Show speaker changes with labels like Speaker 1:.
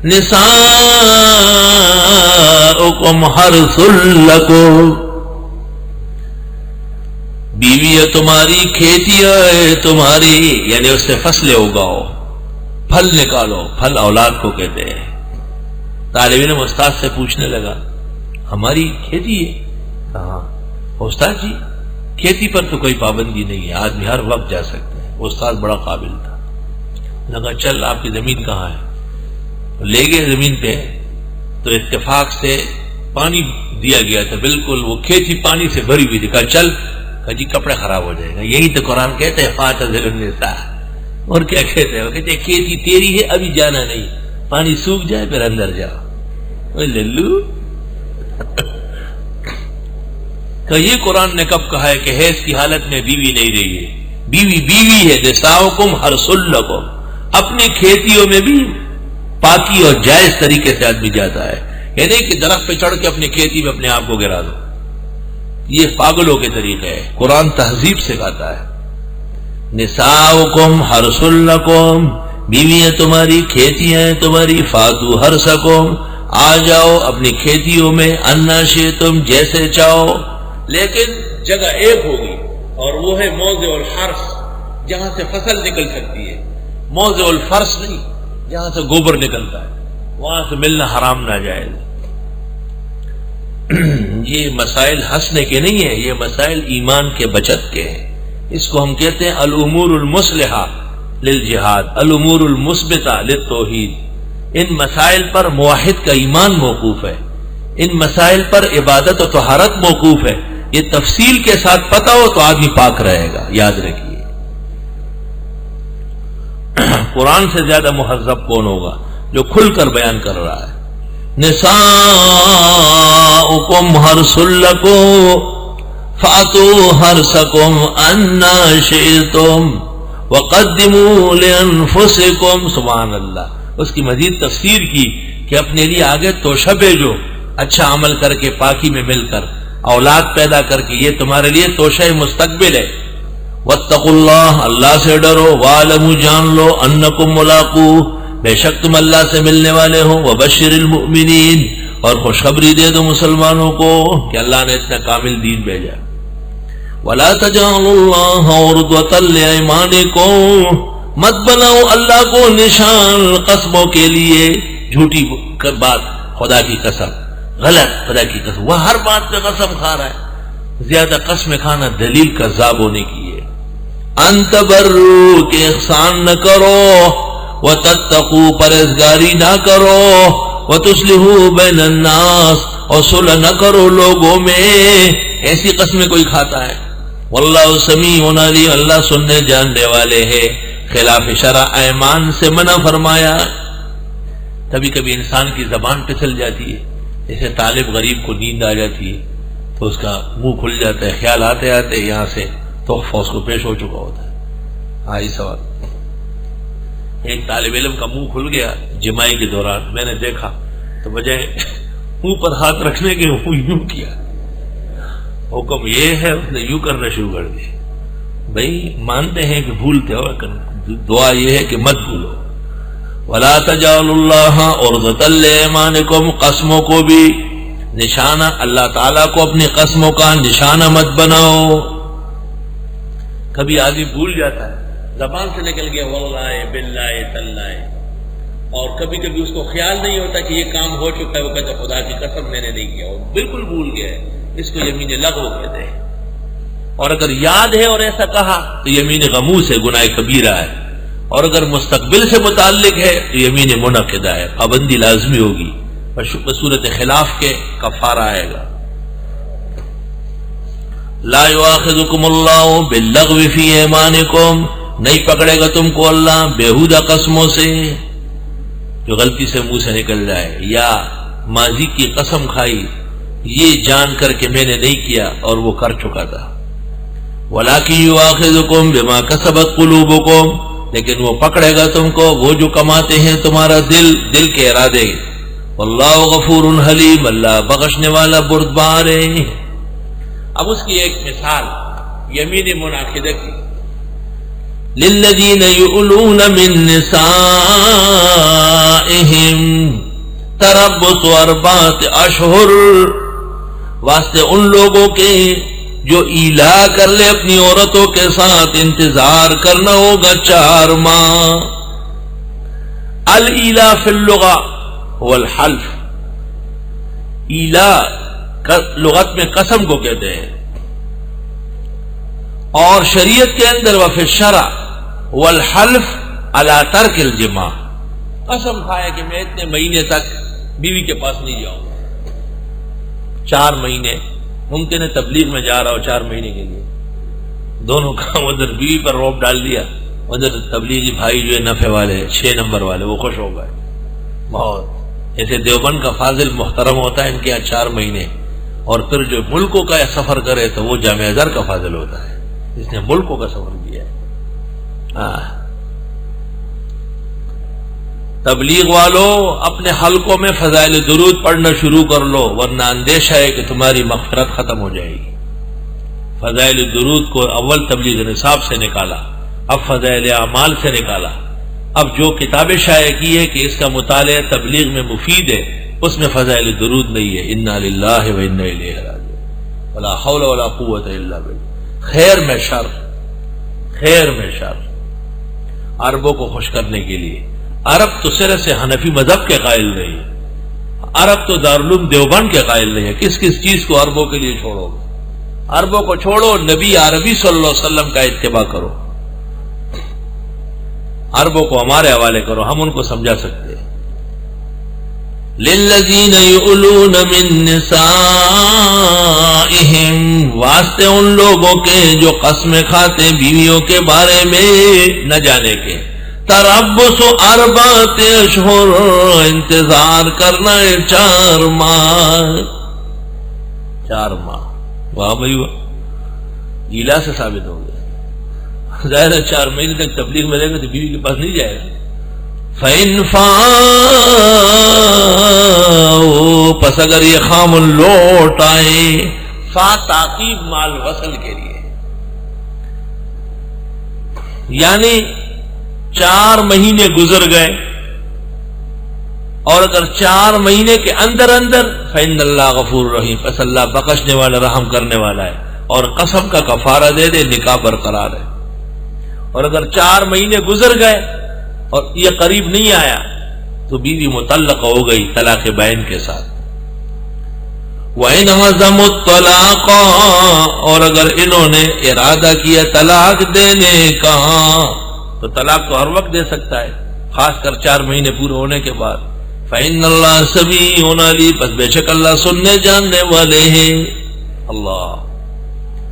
Speaker 1: نساؤکم حرث لکم، بیوی ہے تمہاری کھیتی ہے تمہاری، یعنی اس سے فصلیں اگاؤ، پھل نکالو، پھل اولاد کو کہتے ہیں۔ طالب علم استاد سے پوچھنے لگا ہماری کھیتی ہے؟ کہا استاد جی کھیتی پر تو کوئی پابندی نہیں ہے، آدمی ہر وقت جا سکتا ہے۔ استاد بڑا قابل تھا، لگا چل آپ کی زمین کہاں ہے؟ لے گئے زمین پہ، تو اتفاق سے پانی دیا گیا تھا، بالکل وہ کھیتی پانی سے بھری ہوئی تھی۔ کہا چل، کہا جی کپڑے خراب ہو جائے گا۔ یہی تو قرآن کہتے ہیں فاعتزلوا النساء، اور کیا کہتے ہیں؟ وہ کہتے ہیں کھیتی تیری ہے ابھی جانا نہیں، پانی سوکھ جائے پھر اندر جاؤ۔ للو کہ یہ قرآن نے کب کہا ہے کہ حیض کی حالت میں بیوی نہیں رہی ہے؟ بیوی بیوی ہے۔ نساؤکم حرث لکم، اپنی کھیتیوں میں بھی پاکی اور جائز طریقے سے آدمی جاتا ہے، یہ نہیں کہ درخت پہ چڑھ کے اپنی کھیتی میں اپنے آپ کو گرا دو، یہ پاگلوں کے طریقے ہے۔ قرآن تہذیب سکھاتا ہے۔ نساؤکم حرث لکم، بیویاں تمہاری کھیتیاں ہیں تمہاری، فاتو حرثکم، آ جاؤ اپنی کھیتیوں میں، انا شئتم، جیسے چاہو، لیکن جگہ ایک ہوگی اور وہ ہے موضع الحرث، جہاں سے فصل نکل سکتی ہے، موضع الفرث نہیں جہاں سے گوبر نکلتا ہے، وہاں سے ملنا حرام ناجائز۔ یہ مسائل ہنسنے کے نہیں ہیں، یہ مسائل ایمان کے بچت کے ہیں۔ اس کو ہم کہتے ہیں الامور المصلحہ للجہاد، الامور المثبتہ للتوحید۔ ان مسائل پر موحد کا ایمان موقوف ہے، ان مسائل پر عبادت و طہارت موقوف ہے۔ یہ تفصیل کے ساتھ پتہ ہو تو آدمی پاک رہے گا، یاد رکھیے۔ قرآن سے زیادہ مہذب کون ہوگا جو کھل کر بیان کر رہا ہے۔ نساؤکم حرث لکم فاتوا حرثکم انا شئتم وقدموا لانفسکم۔ سبحان اللہ۔ اس کی مزید تفسیر کی کہ اپنے لیے آگے توشہ بھیجو، اچھا عمل کر کے پاکی میں مل کر اولاد پیدا کر کے، یہ تمہارے لیے توشہ مستقبل ہے۔ واتقوا اللہ، اللہ سے ڈرو، وَاعْلَمُوا، جان لو، انکم ملاقوہ، بے شک تم اللہ سے ملنے والے ہو، وبشر المؤمنین، اور خوشخبری دے دو مسلمانوں کو کہ اللہ نے اتنا کامل دین بھیجا۔ وَلَا تَجْعَلُوا اللَّهَ عُرْضَةً لِأَيْمَانِكُمْ، مت بناؤ اللہ کو نشان قسموں کے لیے۔ جھوٹی بات، خدا کی قسم، غلط خدا کی قسم، وہ ہر بات پہ قسم کھا رہا ہے۔ زیادہ قسم کھانا دلیل کذاب ہونے کی ہے۔ ان تبروا، کہ احسان نہ کرو، وتتقوا، پرہیزگاری نہ کرو، وتصلحوا بین الناس، اور صلح نہ کرو لوگوں میں۔ ایسی قسمیں کوئی کھاتا ہے؟ واللہ سمیع علیم، اللہ سننے جاننے والے ہیں۔ خلاف شرع ایمان سے منع فرمایا۔ کبھی کبھی انسان کی زبان پھسل جاتی ہے، جیسے طالب غریب کو نیند آ جاتی ہے تو اس کا منہ کھل جاتا ہے، خیال آتے آتے یہاں سے تحفہ اس کو پیش ہو چکا ہوتا ہے۔ آئی سوال، ایک طالب علم کا منہ کھل گیا جمائی کے دوران، میں نے دیکھا تو بجائے منہ پر ہاتھ رکھنے کے وہ یوں کیا۔ حکم یہ ہے اس نے یوں کرنا شروع کر دیا۔ بھائی مانتے ہیں کہ بھولتے ہو، دعا یہ ہے کہ مت بھولو۔ وَلَا تَجْعَلُوا اللَّهَ عُرْضَةً لِأَيْمَانِكُمْ، قسموں کو بھی نشانہ، اللہ تعالیٰ کو اپنی قسموں کا نشانہ مت بناؤ۔ کبھی آدمی بھول جاتا ہے، زبان سے نکل گیا واللہ باللہ تاللہ، اور کبھی کبھی اس کو خیال نہیں ہوتا کہ یہ کام ہو چکا ہے، وہ کہتا خدا کی قسم میں نے نہیں کیا، وہ بالکل بھول گیا ہے، اس کو یمین لغو کہتے ہیں۔ اور اگر یاد ہے اور ایسا کہا تو یمین غموس ہے، گناہ کبیرہ ہے، اور اگر مستقبل سے متعلق ہے تو یمین منعقدہ ہے، پابندی لازمی ہوگی، بصورت خلاف کے کفارہ آئے گا۔ لا یؤاخذکم اللہ باللغو فی ایمانکم، نہیں پکڑے گا تم کو اللہ بیہودہ قسموں سے، جو غلطی سے منہ سے نکل جائے، یا ماضی کی قسم کھائی یہ جان کر کے میں نے نہیں کیا اور وہ کر چکا تھا۔ وَلَٰكِن يُؤَاخِذُكُم بِمَا كَسَبَتْ قُلُوبُكُم، لیکن وہ پکڑے گا تم کو وہ جو کماتے ہیں تمہارا دل کے ارادے۔ واللہ غفور حلیم، اللہ بخشنے والا بردبار ہے۔ اب اس کی ایک مثال یمین منعقدہ کی، لِلَّذِينَ يُؤْلُونَ مِن نِّسَائِهِمْ، تربص اربعۃ اشہر، واسطے ان لوگوں کے جو ایلا کر لے اپنی عورتوں کے ساتھ انتظار کرنا ہوگا 4 ماہ۔ الایلا فی اللغہ هو الحلف، ایلا لغت میں قسم کو کہتے ہیں، اور شریعت کے اندر وفی الشرع هو الحلف علی ترک الجماع، قسم کھائے کہ میں اتنے مہینے تک بیوی کے پاس نہیں جاؤں گا۔ 4 مہینے ممکن ہے تبلیغ میں جا رہا ہو 4 مہینے کے لیے، دونوں کام، ادھر بیوی پر روب ڈال دیا، ادھر تبلیغی بھائی جو ہے نفع والے 6 نمبر والے وہ خوش ہو گئے بہت۔ جیسے دیوبند کا فاضل محترم ہوتا ہے ان کے یہاں 4 مہینے، اور پھر جو ملکوں کا سفر کرے تو وہ جامعہ ازہر کا فاضل ہوتا ہے، جس نے ملکوں کا سفر کیا ہے۔ تبلیغ والوں اپنے حلقوں میں فضائل درود پڑھنا شروع کر لو، ورنہ اندیشہ ہے کہ تمہاری مغفرت ختم ہو جائے گی۔ فضائل درود کو اول تبلیغ نصاب سے نکالا، اب فضائل اعمال سے نکالا، اب جو کتابیں شائع کی ہے کہ اس کا مطالعہ تبلیغ میں مفید ہے اس میں فضائل درود نہیں ہے۔ انا للہ و انا الیہ راجعون، ولا حول ولا قوت الا باللہ۔ خیر میں شر، خیر میں شر، عربوں کو خوش کرنے کے لیے۔ عرب تو سرے سے حنفی مذہب کے قائل نہیں، عرب تو دارالعلوم دیوبند کے قائل نہیں ہے۔ کس کس چیز کو عربوں کے لیے چھوڑو؟ عربوں کو چھوڑو، نبی عربی صلی اللہ علیہ وسلم کا اتباع کرو، عربوں کو ہمارے حوالے کرو، ہم ان کو سمجھا سکتے ہیں۔ للذین یؤلون من نسائہم، واسطے ان لوگوں کے جو قسمیں کھاتے بیویوں کے بارے میں نہ جانے کے۔ تربص 4 اشہر، انتظار کرنا ہے 4 ماہ، 4 ماہ۔ واہ بھائی واہ، ایلا سے ثابت ہو گیا۔ ظاہر ہے 4 مہینے تک تبلیغ میں رہے گا تو بیوی کے پاس نہیں جائے گا۔ فَإِنْ فَاءُوا، پس اگر یہ خامن لوٹ آئے، فا تعقیب مال وصل کے لیے، یعنی 4 مہینے گزر گئے اور اگر 4 مہینے کے اندر اندر فإن اللہ غفور رحیم، پس اللہ بخشنے والا رحم کرنے والا ہے، اور قسم کا کفارہ دے دے، نکاح برقرار ہے۔ اور اگر 4 مہینے گزر گئے اور یہ قریب نہیں آیا تو بیوی مطلق ہو گئی طلاق بائن کے ساتھ۔ وَإِنْ عَزَمُوا الطَّلَاقَ، اور اگر انہوں نے ارادہ کیا طلاق دینے کا، تو طلاق تو ہر وقت دے سکتا ہے، خاص کر 4 مہینے پورے ہونے کے بعد۔ فَإِنَّ اللَّهَ سَمِيعٌ عَلِيمٌ، پس بے شک اللہ سننے جاننے والے ہیں۔ اللہ